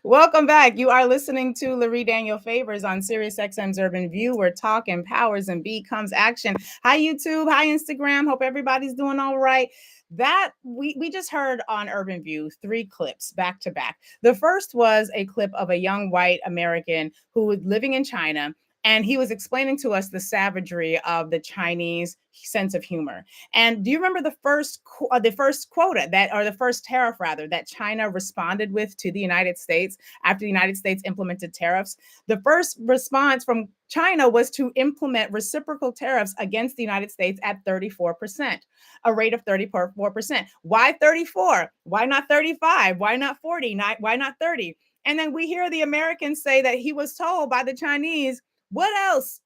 Welcome back. You are listening to Lurie Daniel Favors on SiriusXM's Urban View. We're talking powers and becomes action. Hi, YouTube. Hi, Instagram. Hope everybody's doing all right. That we just heard on Urban View 3 clips back to back. The first was a clip of a young white American who was living in China, and he was explaining to us the savagery of the Chinese sense of humor. And do you remember the first quota that, or the first tariff rather, that China responded with to the United States after the United States implemented tariffs? The first response from China was to implement reciprocal tariffs against the United States at 34%, a rate of 34%. Why 34? Why not 35? Why not 40? Why not 30? And then we hear the Americans say that he was told by the Chinese, what else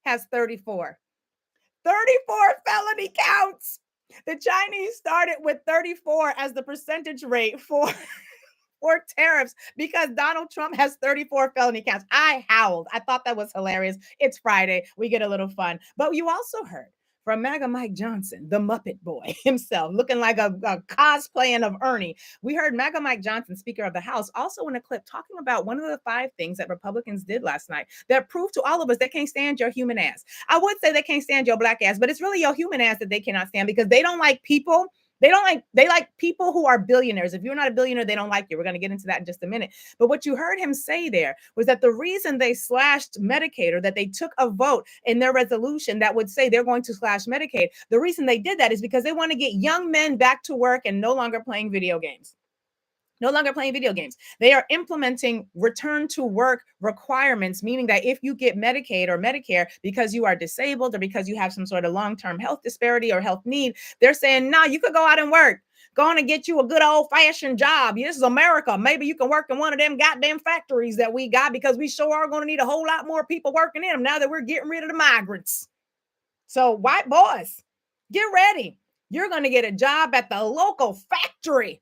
has 34? 34 felony counts. The Chinese started with 34 as the percentage rate for tariffs because Donald Trump has 34 felony counts. I howled. I thought that was hilarious. It's Friday. We get a little fun. But you also heard from MAGA Mike Johnson, the Muppet Boy himself, looking like a cosplaying of Ernie. We heard MAGA Mike Johnson, Speaker of the House, also in a clip talking about one of the 5 things that Republicans did last night that proved to all of us they can't stand your human ass. I would say they can't stand your black ass, but it's really your human ass that they cannot stand because they don't like people. They like people who are billionaires. If you're not a billionaire, they don't like you. We're going to get into that in just a minute. But what you heard him say there was that the reason they slashed Medicaid, or that they took a vote in their resolution that would say they're going to slash Medicaid, the reason they did that is because they want to get young men back to work and no longer playing video games. No longer playing video games. They are implementing return to work requirements, meaning that if you get Medicaid or Medicare because you are disabled or because you have some sort of long-term health disparity or health need, they're saying, no, you could go out and work. Go on and get you a good old-fashioned job. This is America. Maybe you can work in one of them goddamn factories that we got because we sure are going to need a whole lot more people working in them now that we're getting rid of the migrants. So white boys, get ready. You're going to get a job at the local factory.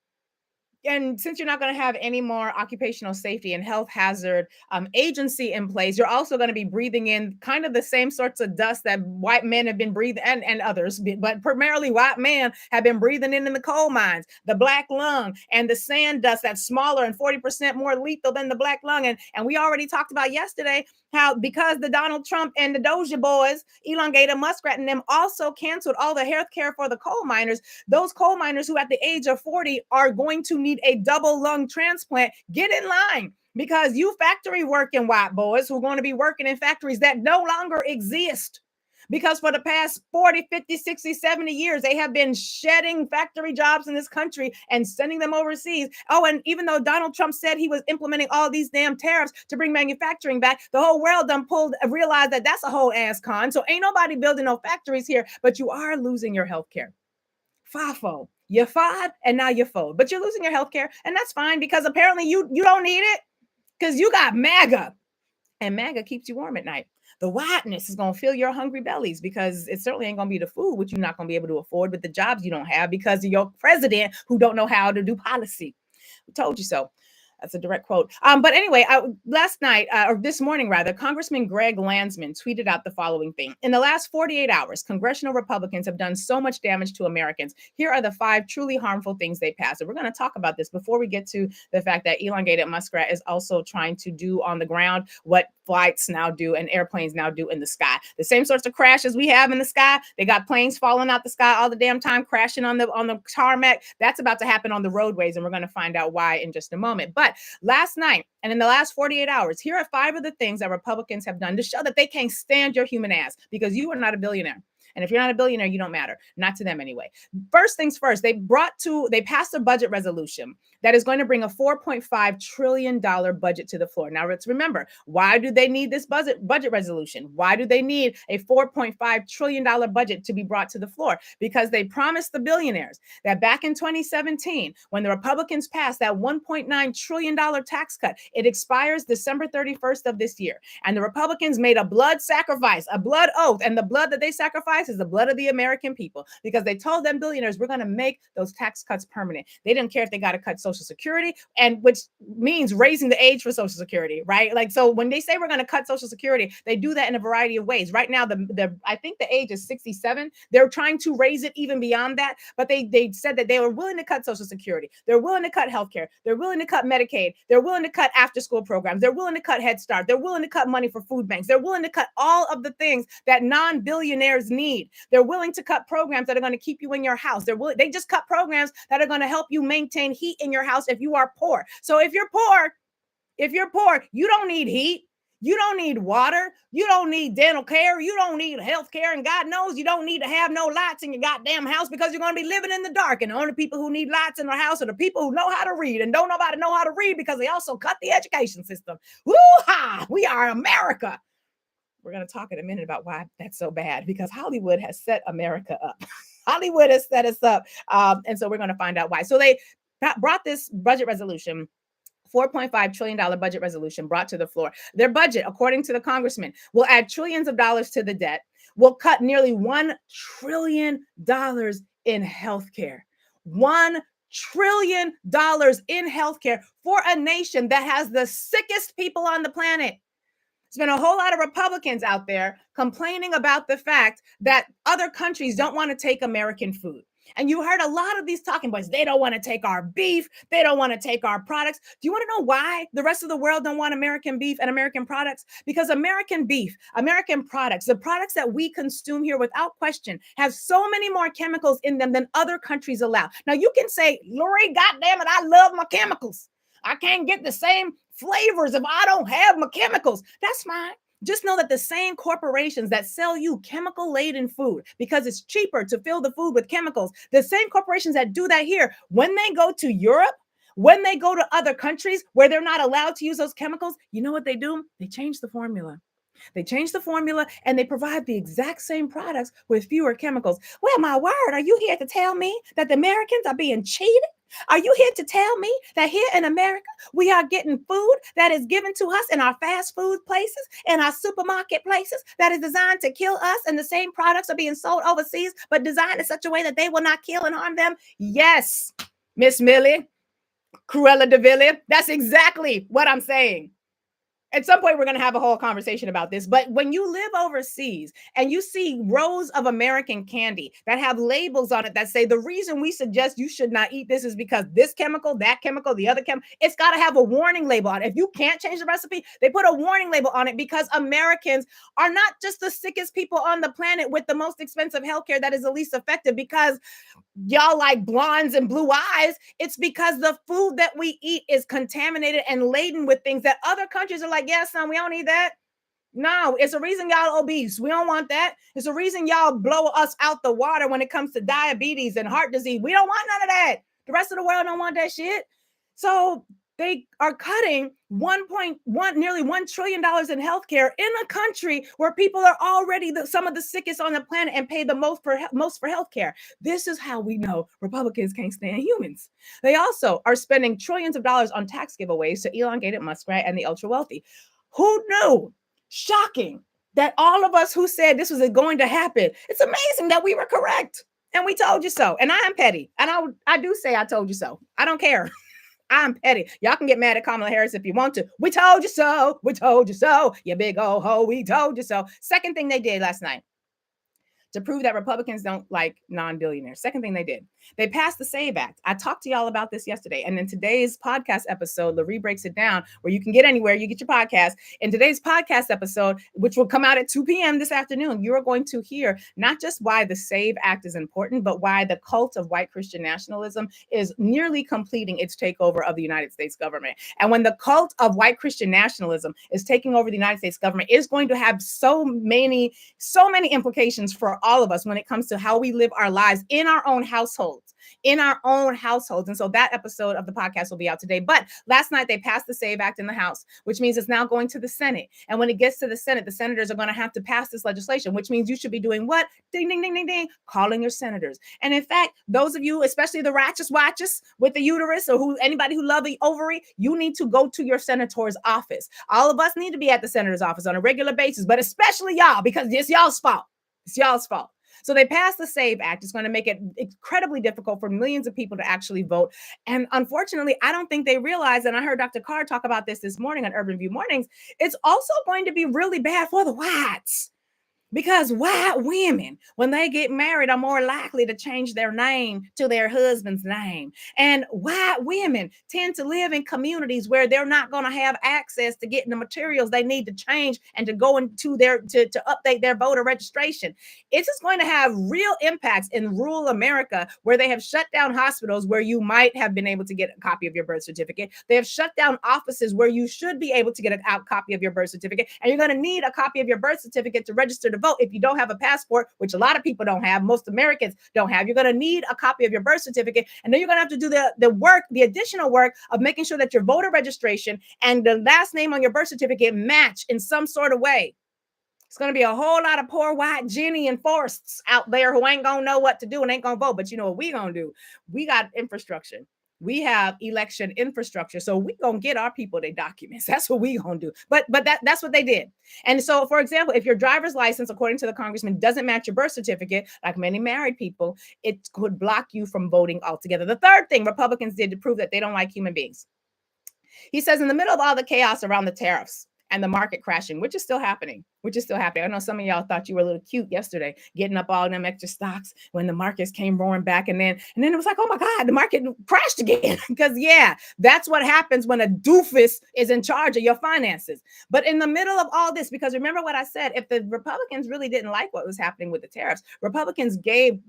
And since you're not going to have any more occupational safety and health hazard agency in place, you're also going to be breathing in kind of the same sorts of dust that white men have been breathing, and others, but primarily white men have been breathing in the coal mines, the black lung and the sand dust that's smaller and 40% more lethal than the black lung. And we already talked about yesterday how because the Donald Trump and the DOGE boys, Elongated Muskrat and them, also canceled all the health care for the coal miners, those coal miners who at the age of 40 are going to need a double lung transplant, get in line. Because you factory working white boys who are going to be working in factories that no longer exist. Because for the past 40, 50, 60, 70 years, they have been shedding factory jobs in this country and sending them overseas. Oh, and even though Donald Trump said he was implementing all these damn tariffs to bring manufacturing back, the whole world done realized that that's a whole ass con. So ain't nobody building no factories here, but you are losing your health care. FAFO. You're five and now you're four, but you're losing your health care, and that's fine because apparently you don't need it because you got MAGA, and MAGA keeps you warm at night. The whiteness is going to fill your hungry bellies because it certainly ain't going to be the food, which you're not going to be able to afford, but the jobs you don't have because of your president who don't know how to do policy. We told you so. That's a direct quote. But anyway, last night, or this morning rather, Congressman Greg Landsman tweeted out the following thing. In the last 48 hours, congressional Republicans have done so much damage to Americans. Here are the 5 truly harmful things they passed. And we're going to talk about this before we get to the fact that Elongated Muskrat is also trying to do on the ground what flights now do and airplanes now do in the sky. The same sorts of crashes we have in the sky. They got planes falling out the sky all the damn time, crashing on the tarmac. That's about to happen on the roadways, and we're going to find out why in just a moment. But last night and in the last 48 hours, here are 5 of the things that Republicans have done to show that they can't stand your human ass because you are not a billionaire. And if you're not a billionaire, you don't matter. Not to them anyway. First things first, they passed a budget resolution that is going to bring a $4.5 trillion budget to the floor. Now, let's remember, why do they need this budget resolution? Why do they need a $4.5 trillion budget to be brought to the floor? Because they promised the billionaires that back in 2017, when the Republicans passed that $1.9 trillion tax cut, it expires December 31st of this year. And the Republicans made a blood sacrifice, a blood oath, and the blood that they sacrificed taxes, the blood of the American people, because they told them billionaires, we're going to make those tax cuts permanent. They didn't care if they got to cut Social Security, and which means raising the age for Social Security, right? Like, so when they say we're going to cut Social Security, they do that in a variety of ways. Right now, I think the age is 67. They're trying to raise it even beyond that, but they said that they were willing to cut Social Security. They're willing to cut healthcare. They're willing to cut Medicaid. They're willing to cut after school programs. They're willing to cut Head Start. They're willing to cut money for food banks. They're willing to cut all of the things that non-billionaires need. They're willing to cut programs that are going to keep you in your house. They just cut programs that are going to help you maintain heat in your house if you are poor. So if you're poor, you don't need heat. You don't need water. You don't need dental care. You don't need health care. And God knows you don't need to have no lights in your goddamn house, because you're going to be living in the dark. And the only people who need lights in their house are the people who know how to read, and don't nobody know how to read because they also cut the education system. Woo-ha! We are America. We're going to talk in a minute about why that's so bad, because Hollywood has set America up. Hollywood has set us up. And so we're going to find out why. So they brought this budget resolution, $4.5 trillion budget resolution brought to the floor. Their budget, according to the congressman, will add trillions of dollars to the debt, will cut nearly $1 trillion in healthcare. $1 trillion in healthcare for a nation that has the sickest people on the planet. There's been a whole lot of Republicans out there complaining about the fact that other countries don't want to take American food. And you heard a lot of these talking points. They don't want to take our beef. They don't want to take our products. Do you want to know why the rest of the world don't want American beef and American products? Because American beef, American products, the products that we consume here without question, have so many more chemicals in them than other countries allow. Now you can say, Lurie, goddamn it, I love my chemicals. I can't get the same flavors if I don't have my chemicals. That's fine. Just know that the same corporations that sell you chemical-laden food because it's cheaper to fill the food with chemicals, the same corporations that do that here, when they go to Europe, when they go to other countries where they're not allowed to use those chemicals, you know what they do? They change the formula. They change the formula and they provide the exact same products with fewer chemicals. Well, my word, are you here to tell me that the Americans are being cheated? Are you here to tell me that here in America, we are getting food that is given to us in our fast food places, in our supermarket places, that is designed to kill us, and the same products are being sold overseas, but designed in such a way that they will not kill and harm them? Yes, Miss Millie, Cruella de Vil, that's exactly what I'm saying. At some point, we're going to have a whole conversation about this. But when you live overseas and you see rows of American candy that have labels on it that say the reason we suggest you should not eat this is because this chemical, that chemical, the other chemical, it's got to have a warning label on it. If you can't change the recipe, they put a warning label on it because Americans are not just the sickest people on the planet with the most expensive healthcare that is the least effective because y'all like blondes and blue eyes. It's because the food that we eat is contaminated and laden with things that other countries are like, yeah, son, we don't need that. No, it's a reason y'all obese. We don't want that. It's a reason y'all blow us out the water when it comes to diabetes and heart disease. We don't want none of that. The rest of the world don't want that shit. So they are cutting nearly $1 trillion in healthcare in a country where people are already some of the sickest on the planet and pay the most for healthcare. This is how we know Republicans can't stand humans. They also are spending trillions of dollars on tax giveaways to elongated muskrat and the ultra wealthy. Who knew? Shocking that all of us who said this was going to happen. It's amazing that we were correct. And we told you so. And I am petty. And I do say I told you so. I don't care. I'm petty. Y'all can get mad at Kamala Harris if you want to. We told you so. We told you so. You big old hoe. We told you so. Second thing they did last night to prove that Republicans don't like non-billionaires. Second thing they did, they passed the SAVE Act. I talked to y'all about this yesterday. And in today's podcast episode, Lurie breaks it down where you can get anywhere you get your podcast. In today's podcast episode, which will come out at 2 p.m. this afternoon, you are going to hear not just why the SAVE Act is important, but why the cult of white Christian nationalism is nearly completing its takeover of the United States government. And when the cult of white Christian nationalism is taking over the United States government, it's going to have so many implications for all of us when it comes to how we live our lives in our own households. And so that episode of the podcast will be out today. But last night they passed the SAVE Act in the House, which means it's now going to the Senate. And when it gets to the Senate, the senators are going to have to pass this legislation, which means you should be doing what? Ding, ding, ding, ding, ding, calling your senators. And in fact, those of you, especially the righteous watchers with the uterus or anybody who love the ovary, you need to go to your senator's office. All of us need to be at the senator's office on a regular basis, but especially y'all, because it's y'all's fault. It's y'all's fault. So they passed the SAVE Act. It's going to make it incredibly difficult for millions of people to actually vote. And unfortunately, I don't think they realize, and I heard Dr. Carr talk about this morning on Urban View Mornings, it's also going to be really bad for the whites. Because white women, when they get married, are more likely to change their name to their husband's name. And white women tend to live in communities where they're not going to have access to getting the materials they need to change and to go into to update their voter registration. It's just going to have real impacts in rural America, where they have shut down hospitals where you might have been able to get a copy of your birth certificate. They have shut down offices where you should be able to get a copy of your birth certificate. And you're going to need a copy of your birth certificate to register to vote. If you don't have a passport, which a lot of people don't have, most Americans don't have, you're going to need a copy of your birth certificate. And then you're going to have to do the additional work of making sure that your voter registration and the last name on your birth certificate match in some sort of way. It's going to be a whole lot of poor white Jenny and Forrests out there who ain't going to know what to do and ain't going to vote. But you know what we going to do? We got infrastructure. We have election infrastructure. So we going to get our people their documents. That's what we going to do. But that's what they did. And so, for example, if your driver's license, according to the congressman, doesn't match your birth certificate, like many married people, it could block you from voting altogether. The third thing Republicans did to prove that they don't like human beings. He says, in the middle of all the chaos around the tariffs and the market crashing, which is still happening. I know some of y'all thought you were a little cute yesterday, getting up all them extra stocks when the markets came roaring back. And then it was like, oh my God, the market crashed again. Because that's what happens when a doofus is in charge of your finances. But in the middle of all this, because remember what I said, if the Republicans really didn't like what was happening with the tariffs, Republicans gave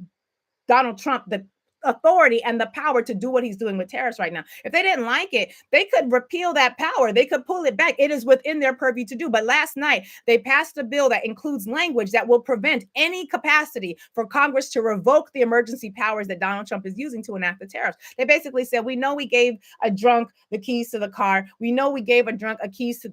Donald Trump the authority and the power to do what he's doing with tariffs right now. If they didn't like it, they could repeal that power. They could pull it back. It is within their purview to do. But last night, they passed a bill that includes language that will prevent any capacity for Congress to revoke the emergency powers that Donald Trump is using to enact the tariffs. They basically said, we know we gave a drunk the keys to the car. We know we gave a drunk the keys to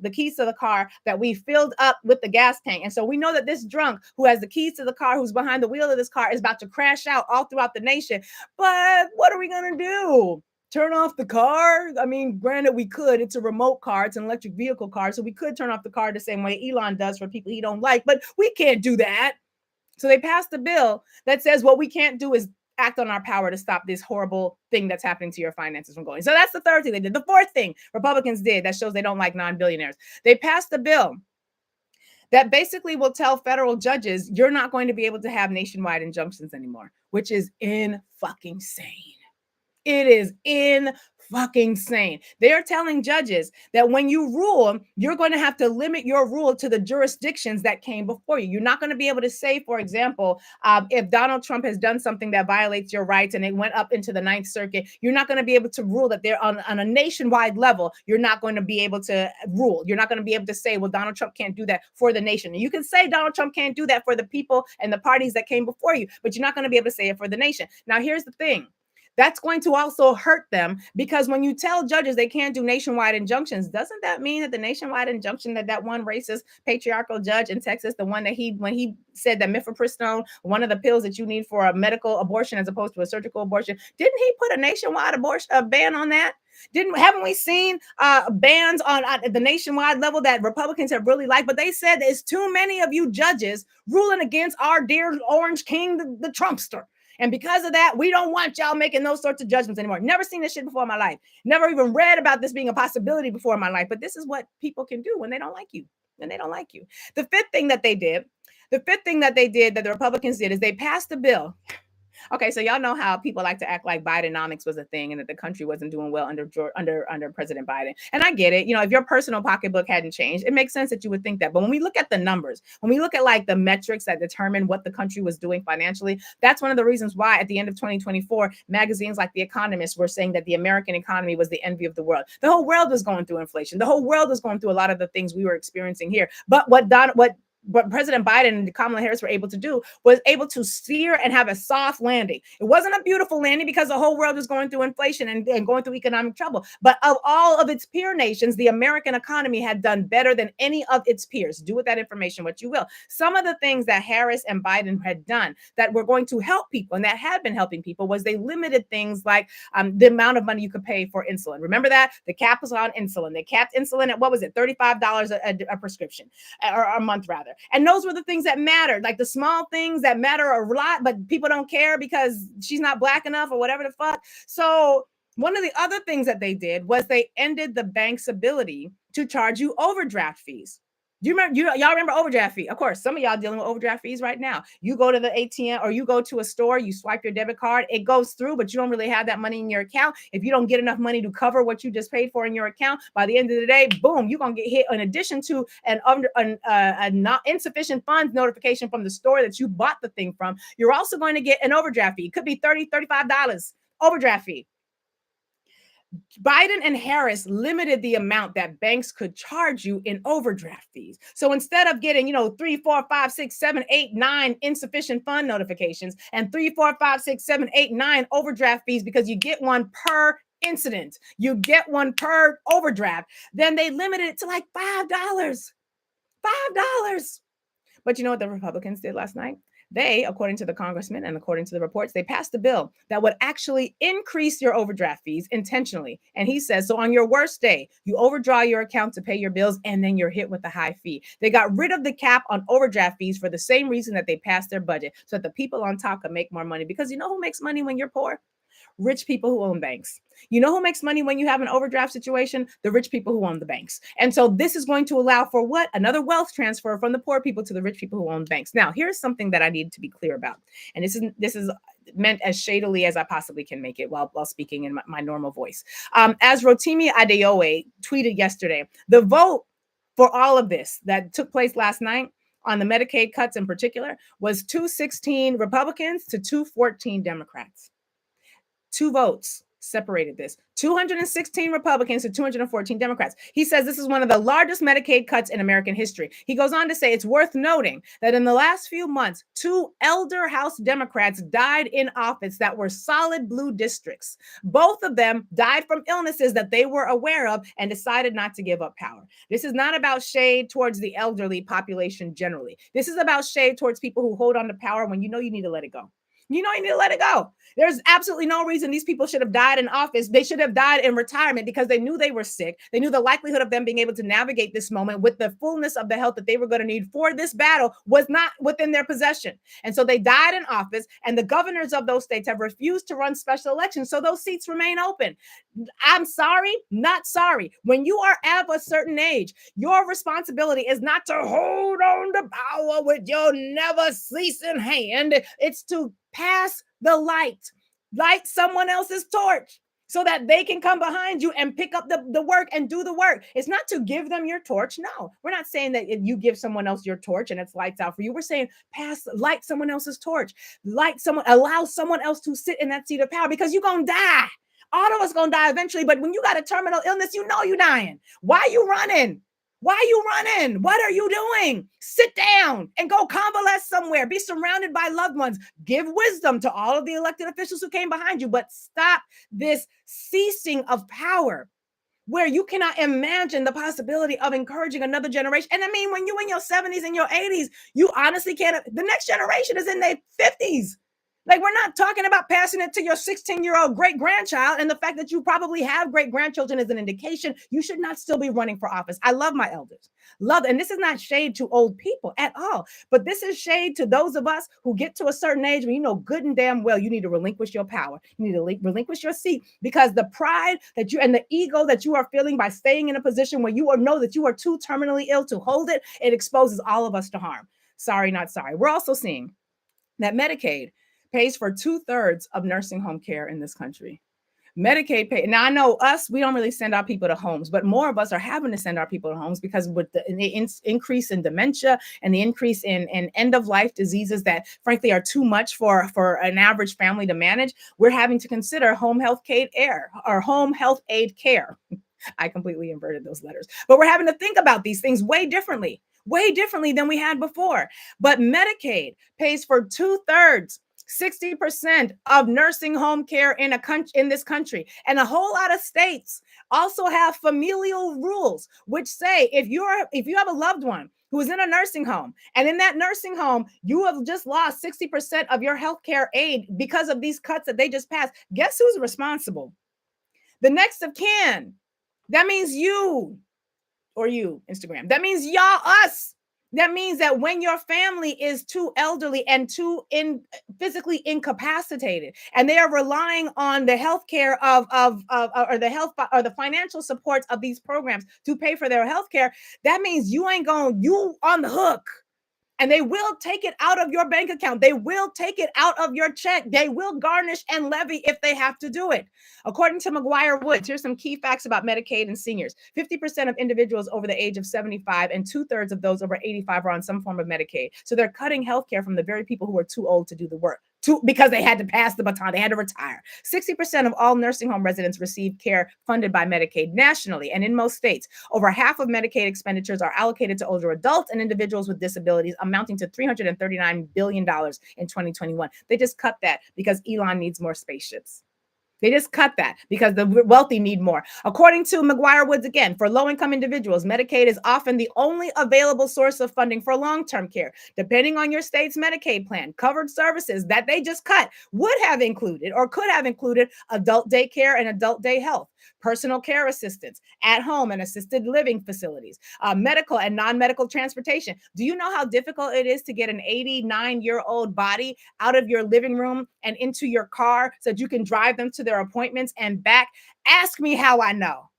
the car that we filled up with the gas tank. And so we know that this drunk who has the keys to the car, who's behind the wheel of this car, is about to crash out all throughout the nation. But what are we going to do? Turn off the car? I mean, granted, we could. It's a remote car. It's an electric vehicle car. So we could turn off the car the same way Elon does for people he don't like. But we can't do that. So they passed a bill that says what we can't do is act on our power to stop this horrible thing that's happening to your finances from going. So that's the third thing they did. The fourth thing Republicans did that shows they don't like non-billionaires. They passed a bill that basically will tell federal judges, you're not going to be able to have nationwide injunctions anymore, which is fucking insane. It is fucking insane. They're telling judges that when you rule, you're going to have to limit your rule to the jurisdictions that came before you. You're not going to be able to say, for example, if Donald Trump has done something that violates your rights and it went up into the Ninth Circuit, you're not going to be able to rule that they're on a nationwide level. You're not going to be able to rule. You're not going to be able to say, well, Donald Trump can't do that for the nation. You can say Donald Trump can't do that for the people and the parties that came before you, but you're not going to be able to say it for the nation. Now, here's the thing. That's going to also hurt them, because when you tell judges they can't do nationwide injunctions, doesn't that mean that the nationwide injunction that one racist patriarchal judge in Texas, the one that when he said that mifepristone, one of the pills that you need for a medical abortion as opposed to a surgical abortion, didn't he put a nationwide ban on that? Haven't we seen bans on the nationwide level that Republicans have really liked? But they said there's too many of you judges ruling against our dear Orange King, the Trumpster. And because of that, we don't want y'all making those sorts of judgments anymore. Never seen this shit before in my life. Never even read about this being a possibility before in my life. But this is what people can do when they don't like you. The fifth thing that they did that the Republicans did is they passed a bill. Okay, so y'all know how people like to act like Bidenomics was a thing and that the country wasn't doing well under President Biden. And I get it. If your personal pocketbook hadn't changed, it makes sense that you would think that. But when we look at the numbers, when we look at like the metrics that determine what the country was doing financially, that's one of the reasons why at the end of 2024, magazines like The Economist were saying that the American economy was the envy of the world. The whole world was going through inflation. The whole world was going through a lot of the things we were experiencing here. But what President Biden and Kamala Harris were able to do was able to steer and have a soft landing. It wasn't a beautiful landing because the whole world was going through inflation and going through economic trouble. But of all of its peer nations, the American economy had done better than any of its peers. Do with that information what you will. Some of the things that Harris and Biden had done that were going to help people and that had been helping people was they limited things like the amount of money you could pay for insulin. Remember that? The cap was on insulin. They capped insulin at, what was it, $35 a prescription or a month rather. And those were the things that mattered, like the small things that matter a lot, but people don't care because she's not black enough or whatever the fuck. So one of the other things that they did was they ended the bank's ability to charge you overdraft fees. Do you remember? Y'all remember overdraft fee? Of course, some of y'all dealing with overdraft fees right now. You go to the ATM or you go to a store, you swipe your debit card, it goes through, but you don't really have that money in your account. If you don't get enough money to cover what you just paid for in your account, by the end of the day, boom, you're gonna get hit. In addition to a not insufficient funds notification from the store that you bought the thing from, you're also going to get an overdraft fee. It could be $30, $35 overdraft fee. Biden and Harris limited the amount that banks could charge you in overdraft fees. So instead of getting, 3, 4, 5, 6, 7, 8, 9 insufficient fund notifications and 3, 4, 5, 6, 7, 8, 9 overdraft fees because you get one per incident, you get one per overdraft, then they limited it to like $5. $5. But you know what the Republicans did last night? They, according to the congressman and according to the reports, they passed a bill that would actually increase your overdraft fees intentionally. And he says, so on your worst day, you overdraw your account to pay your bills, and then you're hit with a high fee. They got rid of the cap on overdraft fees for the same reason that they passed their budget, so that the people on top can make more money. Because you know who makes money when you're poor? Rich people who own banks. You know who makes money when you have an overdraft situation? The rich people who own the banks. And so this is going to allow for what? Another wealth transfer from the poor people to the rich people who own banks. Now, here's something that I need to be clear about. And this is meant as shadily as I possibly can make it while speaking in my normal voice. As Rotimi Adeoye tweeted yesterday, the vote for all of this that took place last night on the Medicaid cuts in particular was 216 Republicans to 214 Democrats. 2 votes separated this. 216 Republicans to 214 Democrats. He says this is one of the largest Medicaid cuts in American history. He goes on to say it's worth noting that in the last few months, 2 elder House Democrats died in office that were solid blue districts. Both of them died from illnesses that they were aware of and decided not to give up power. This is not about shade towards the elderly population generally. This is about shade towards people who hold on to power when you know you need to let it go. You know, you need to let it go. There's absolutely no reason these people should have died in office. They should have died in retirement because they knew they were sick. They knew the likelihood of them being able to navigate this moment with the fullness of the health that they were going to need for this battle was not within their possession. And so they died in office, and the governors of those states have refused to run special elections. So those seats remain open. I'm sorry, not sorry. When you are of a certain age, your responsibility is not to hold on to power with your never ceasing hand. It's to pass the light someone else's torch so that they can come behind you and pick up the work and do the work. It's not to give them your torch. No, we're not saying that if you give someone else your torch and it's lights out for you. We're saying light someone else's torch, allow someone else to sit in that seat of power, because you're going to die. All of us going to die eventually. But when you got a terminal illness, you know you're dying. Why are you running? Why are you running? What are you doing? Sit down and go convalesce somewhere. Be surrounded by loved ones. Give wisdom to all of the elected officials who came behind you, but stop this ceasing of power where you cannot imagine the possibility of encouraging another generation. And I mean, when you're in your 70s and your 80s, you honestly can't. The next generation is in their 50s. Like, we're not talking about passing it to your 16-year-old great-grandchild, and the fact that you probably have great-grandchildren is an indication you should not still be running for office. I love my elders. And this is not shade to old people at all, but this is shade to those of us who get to a certain age when you know good and damn well you need to relinquish your power. You need to relinquish your seat, because the pride that you and the ego that you are feeling by staying in a position where you know that you are too terminally ill to hold it, it exposes all of us to harm. Sorry, not sorry. We're also seeing that Medicaid pays for 2/3 of nursing home care in this country. Medicaid pay. Now, I know we don't really send our people to homes, but more of us are having to send our people to homes because with the increase in dementia and the increase in end-of-life diseases that frankly are too much for an average family to manage, we're having to consider home health aid care. I completely inverted those letters, but we're having to think about these things way differently than we had before. But Medicaid pays for 2/3, 60% of nursing home care in this country. And a whole lot of states also have familial rules, which say if you have a loved one who is in a nursing home, and in that nursing home, you have just lost 60% of your healthcare aid because of these cuts that they just passed, guess who's responsible? The next of kin. That means you, or you, Instagram. That means y'all, us. That means that when your family is too elderly and physically incapacitated, and they are relying on the health care of or the health or the financial supports of these programs to pay for their health care, that means you ain't going, you on the hook. And they will take it out of your bank account. They will take it out of your check. They will garnish and levy if they have to do it. According to McGuire Woods, here's some key facts about Medicaid and seniors. 50% of individuals over the age of 75 and 2/3 of those over 85 are on some form of Medicaid. So they're cutting healthcare from the very people who are too old to do the work. Because they had to pass the baton, they had to retire. 60% of all nursing home residents receive care funded by Medicaid nationally and in most states. Over half of Medicaid expenditures are allocated to older adults and individuals with disabilities, amounting to $339 billion in 2021. They just cut that because Elon needs more spaceships. They just cut that because the wealthy need more. According to McGuire Woods, again, for low-income individuals, Medicaid is often the only available source of funding for long-term care. Depending on your state's Medicaid plan, covered services that they just cut would have included or could have included adult daycare and adult day health, personal care assistance, at-home and assisted living facilities, medical and non-medical transportation. Do you know how difficult it is to get an 89-year-old body out of your living room and into your car so that you can drive them to their appointments and back? Ask me how I know.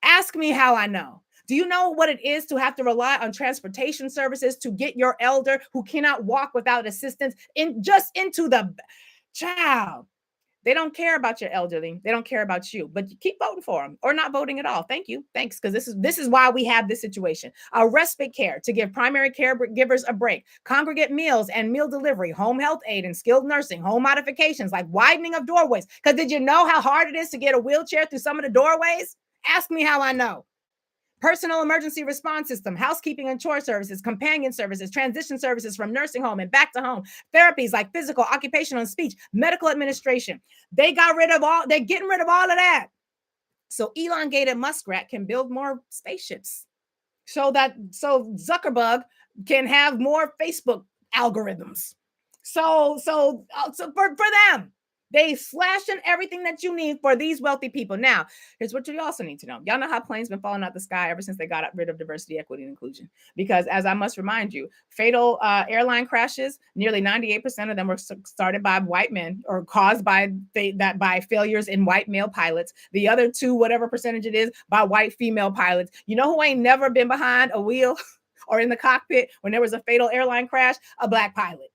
Ask me how I know. Do you know what it is to have to rely on transportation services to get your elder who cannot walk without assistance into the child? They don't care about your elderly. They don't care about you, but you keep voting for them or not voting at all. Thank you. Thanks. Because this is why we have this situation. Respite care to give primary caregivers a break, congregate meals and meal delivery, home health aid and skilled nursing, home modifications like widening of doorways. Because did you know how hard it is to get a wheelchair through some of the doorways? Ask me how I know. Personal emergency response system, housekeeping and chore services, companion services, transition services from nursing home and back to home, therapies like physical, occupational, and speech, medical administration. They're getting rid of all of that. So elongated muskrat can build more spaceships. So Zuckerberg can have more Facebook algorithms. So for them. They slashing everything that you need for these wealthy people. Now, here's what you also need to know. Y'all know how planes been falling out the sky ever since they got rid of diversity, equity, and inclusion. Because as I must remind you, fatal airline crashes, nearly 98% of them were started by white men or caused by failures in white male pilots. The other two, whatever percentage it is, by white female pilots. You know who ain't never been behind a wheel or in the cockpit when there was a fatal airline crash? A black pilot.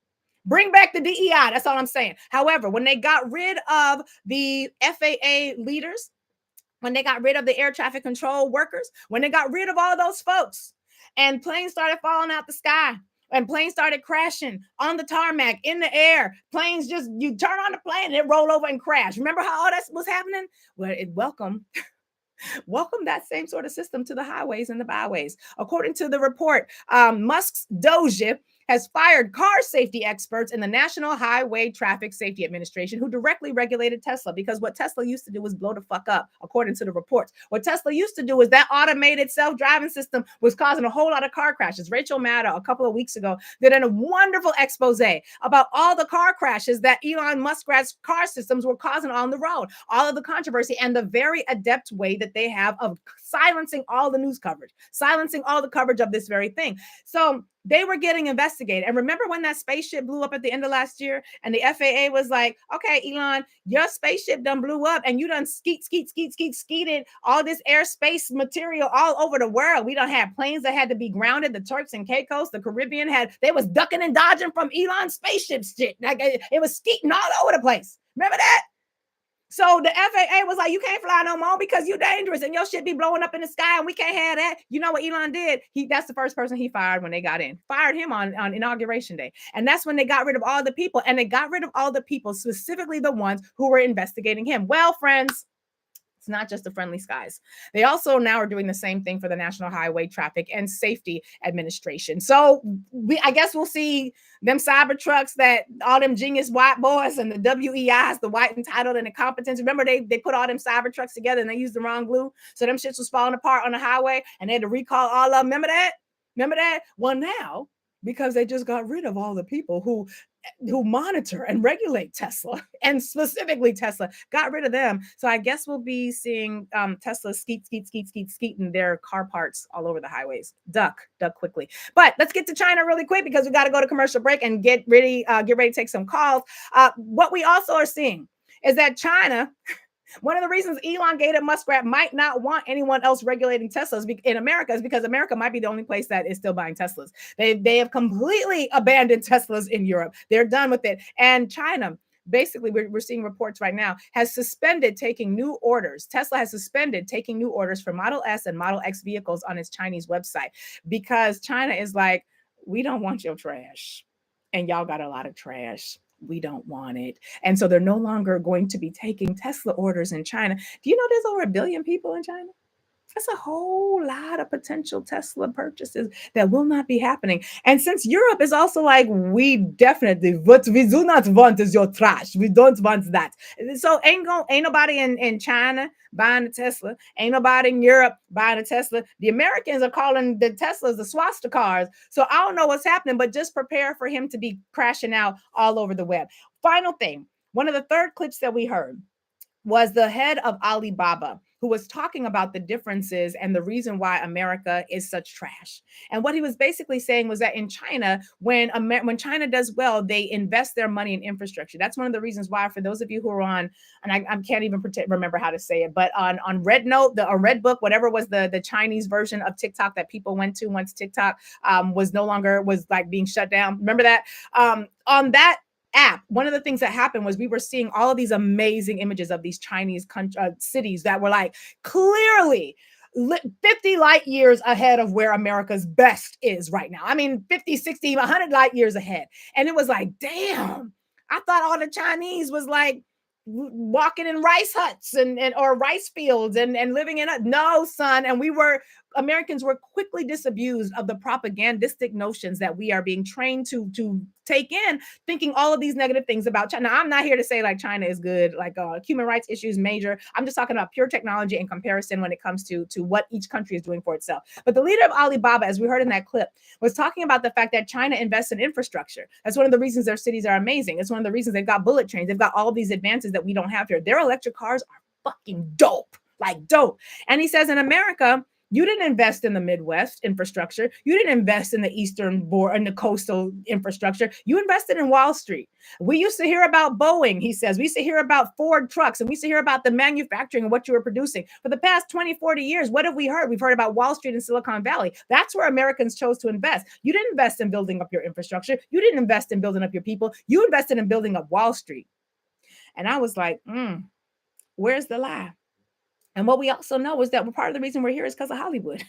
Bring back the DEI. That's all I'm saying. However, when they got rid of the FAA leaders, when they got rid of the air traffic control workers, when they got rid of all those folks and planes started falling out the sky and planes started crashing on the tarmac in the air, planes just, you turn on the plane and it roll over and crash. Remember how all that was happening? Well, welcome that same sort of system to the highways and the byways. According to the report, Musk's DOGE has fired car safety experts in the National Highway Traffic Safety Administration who directly regulated Tesla, because what Tesla used to do was blow the fuck up, according to the reports. What Tesla used to do is that automated self-driving system was causing a whole lot of car crashes. Rachel Maddow, a couple of weeks ago, did a wonderful expose about all the car crashes that Elon Musk's car systems were causing on the road, all of the controversy, and the very adept way that they have of silencing all the news coverage, silencing all the coverage of this very thing. So they were getting investigated. And remember when that spaceship blew up at the end of last year and the FAA was like, okay, Elon, your spaceship done blew up and you done skeeted all this airspace material all over the world. We done had planes that had to be grounded. The Turks and Caicos, the Caribbean they was ducking and dodging from Elon's spaceship shit. Like it was skeeting all over the place. Remember that? So the FAA was like, you can't fly no more because you're dangerous and your shit be blowing up in the sky and we can't have that. You know what Elon did? That's the first person he fired when they got in. Fired him on Inauguration Day. And that's when they got rid of all the people. And they got rid of all the people, specifically the ones who were investigating him. Well, friends, it's not just the friendly skies. They also now are doing the same thing for the National Highway Traffic and Safety Administration. So I guess we'll see them cyber trucks that all them genius white boys and the WEIs, the white entitled and incompetence. Remember they put all them cyber trucks together and they used the wrong glue. So them shits was falling apart on the highway and they had to recall all of them. Remember that? Well, now, because they just got rid of all the people who who monitor and regulate Tesla, and specifically Tesla, got rid of them. So I guess we'll be seeing Tesla skeeting their car parts all over the highways. Duck quickly. But let's get to China really quick because we got to go to commercial break and get ready to take some calls. What we also are seeing is that China, one of the reasons elongated muskrat might not want anyone else regulating Teslas in America is because America might be the only place that is still buying Teslas. They have completely abandoned Teslas in Europe. They're done with it. And China, basically, we're seeing reports right now, has suspended taking new orders. Tesla has suspended taking new orders for Model S and Model X vehicles on its Chinese website because China is like, we don't want your trash. And y'all got a lot of trash. We don't want it. And so they're no longer going to be taking Tesla orders in China. Do you know there's over 1 billion people in China? That's a whole lot of potential Tesla purchases that will not be happening. And since Europe is also like, we definitely, what we do not want is your trash. We don't want that. So ain't nobody in China buying a Tesla. Ain't nobody in Europe buying a Tesla. The Americans are calling the Teslas the swastika cars. So I don't know what's happening, but just prepare for him to be crashing out all over the web. Final thing, one of the third clips that we heard was the head of Alibaba, who was talking about the differences and the reason why America is such trash. And what he was basically saying was that in China, when China does well, they invest their money in infrastructure. That's one of the reasons why, for those of you who are on, and I can't even remember how to say it, but on Red Note, or Red Book, whatever was the Chinese version of TikTok that people went to once TikTok was like being shut down. Remember that? On that app, one of the things that happened was we were seeing all of these amazing images of these Chinese cities that were like clearly 50 light years ahead of where America's best is right now. I mean, 50, 60, 100 light years ahead. And it was like, damn, I thought all the Chinese was like walking in rice huts and or rice fields and living in no, son. And Americans were quickly disabused of the propagandistic notions that we are being trained to take in, thinking all of these negative things about China. Now, I'm not here to say like China is good, like human rights issues major. I'm just talking about pure technology and comparison when it comes to what each country is doing for itself. But the leader of Alibaba, as we heard in that clip, was talking about the fact that China invests in infrastructure. That's one of the reasons their cities are amazing. It's one of the reasons they've got bullet trains. They've got all these advances that we don't have here. Their electric cars are fucking dope, like dope. And he says in America, you didn't invest in the Midwest infrastructure. You didn't invest in the eastern border and the coastal infrastructure. You invested in Wall Street. We used to hear about Boeing, he says. We used to hear about Ford trucks, and we used to hear about the manufacturing and what you were producing. For the past 20, 40 years, what have we heard? We've heard about Wall Street and Silicon Valley. That's where Americans chose to invest. You didn't invest in building up your infrastructure. You didn't invest in building up your people. You invested in building up Wall Street. And I was like, where's the lie? And what we also know is that part of the reason we're here is because of Hollywood.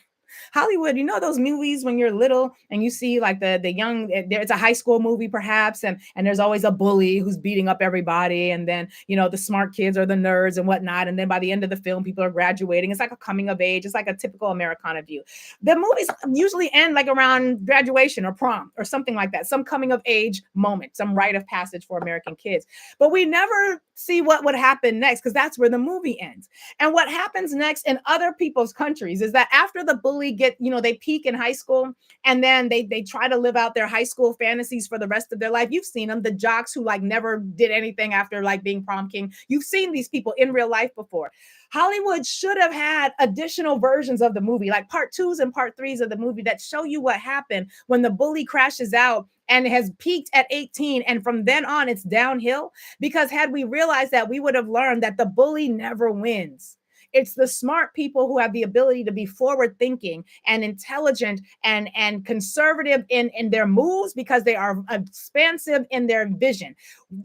Hollywood, you know those movies when you're little and you see like the young, it's a high school movie perhaps, and there's always a bully who's beating up everybody, and then the smart kids are the nerds and whatnot, and then by the end of the film people are graduating. It's like a coming of age. It's like a typical Americana view. The movies usually end like around graduation or prom or something like that, some coming of age moment, some rite of passage for American kids. But we never see what would happen next, because that's where the movie ends. And what happens next in other people's countries is that after the bully they peak in high school, and then they try to live out their high school fantasies for the rest of their life. You've seen them, the jocks who like never did anything after like being prom king. You've seen these people in real life before. Hollywood should have had additional versions of the movie, like part 2s and part 3s of the movie, that show you what happened when the bully crashes out and has peaked at 18, and from then on it's downhill. Because had we realized that, we would have learned that the bully never wins. It's the smart people who have the ability to be forward thinking and intelligent and conservative in their moves, because they are expansive in their vision.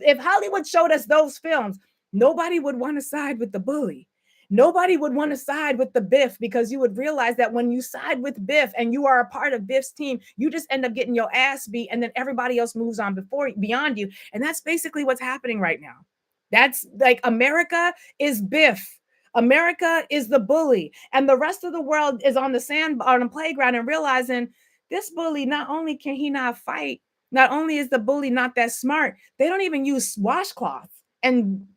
If Hollywood showed us those films, nobody would want to side with the bully. Nobody would want to side with the Biff, because you would realize that when you side with Biff and you are a part of Biff's team, you just end up getting your ass beat, and then everybody else moves on beyond you. And that's basically what's happening right now. That's like, America is Biff. America is the bully, and the rest of the world is on the playground and realizing this bully, not only can he not fight, not only is the bully not that smart, they don't even use washcloths, and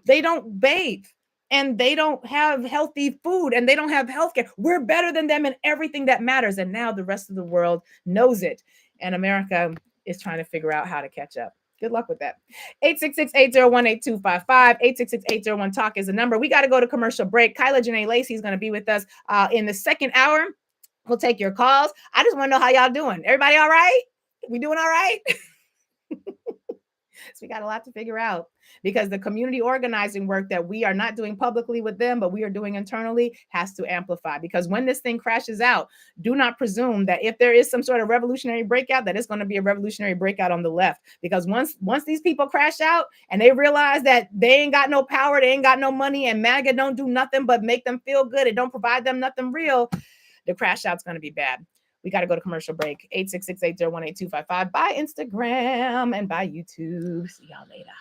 they don't bathe, and they don't have healthy food, and they don't have healthcare. We're better than them in everything that matters, and now the rest of the world knows it, and America is trying to figure out how to catch up. Good luck with that. 866-801-8255. 866-801-TALK is the number. We got to go to commercial break. Kyla Janae Lacey is going to be with us in the second hour. We'll take your calls. I just want to know how y'all doing. Everybody all right? We doing all right? So we got a lot to figure out, because the community organizing work that we are not doing publicly with them, but we are doing internally, has to amplify. Because when this thing crashes out, do not presume that if there is some sort of revolutionary breakout, that it's going to be a revolutionary breakout on the left. Because once these people crash out and they realize that they ain't got no power, they ain't got no money, and MAGA don't do nothing but make them feel good, it don't provide them nothing real, the crash out's going to be bad. We got to go to commercial break. 866-801-8255 by Instagram and by YouTube. See y'all later.